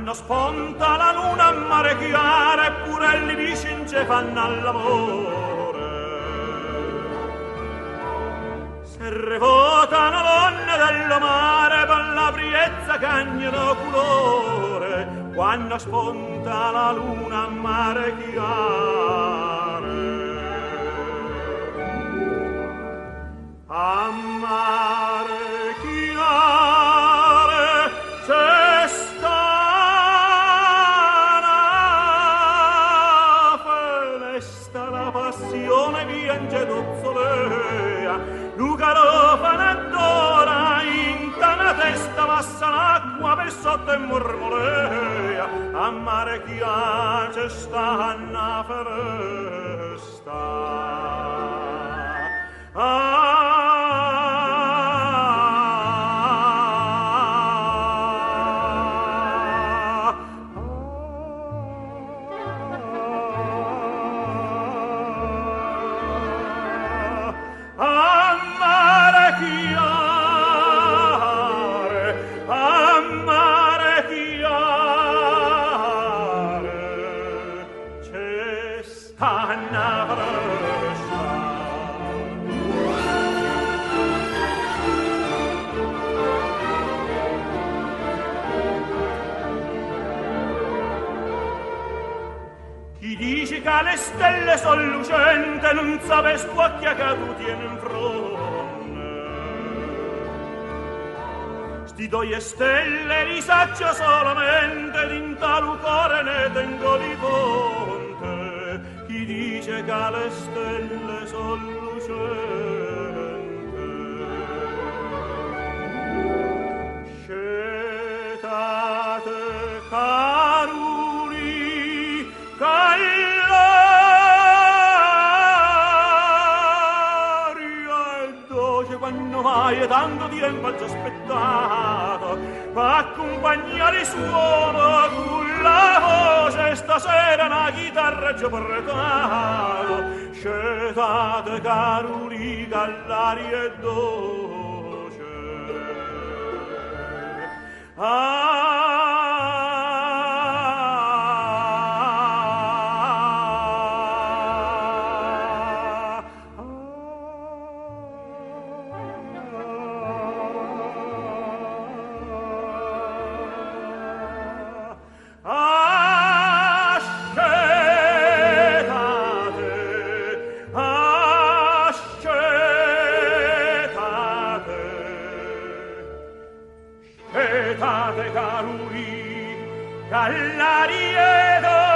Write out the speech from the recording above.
Quando sponta la luna a mare chiaro, eppure le vicine fanno al lavoro. Se revotano l'onne dello mare per la priezza cagnano colore, quando sponta la luna a mare chiaro. A mare chiaro c'è sta la passione piange dozzolea, Luca lo fanadora, in tana testa passa l'acqua per sotto e mormolea, a mare chiace sta una foresta. Le stelle son lucente, non sapes quacchia che tu tieni in fronte. Sti due stelle li saggio solamente, d'inta cuore ne tengo di ponte. Chi dice che le stelle son lucente? Scetate caruli, quando mai tanto tempo ci ho aspettato per accompagnare il suono con la voce stasera una chitarra ci ho portato. Scetate caruli che all'aria è dolce. Scetate caruli, che all'aria è dolce.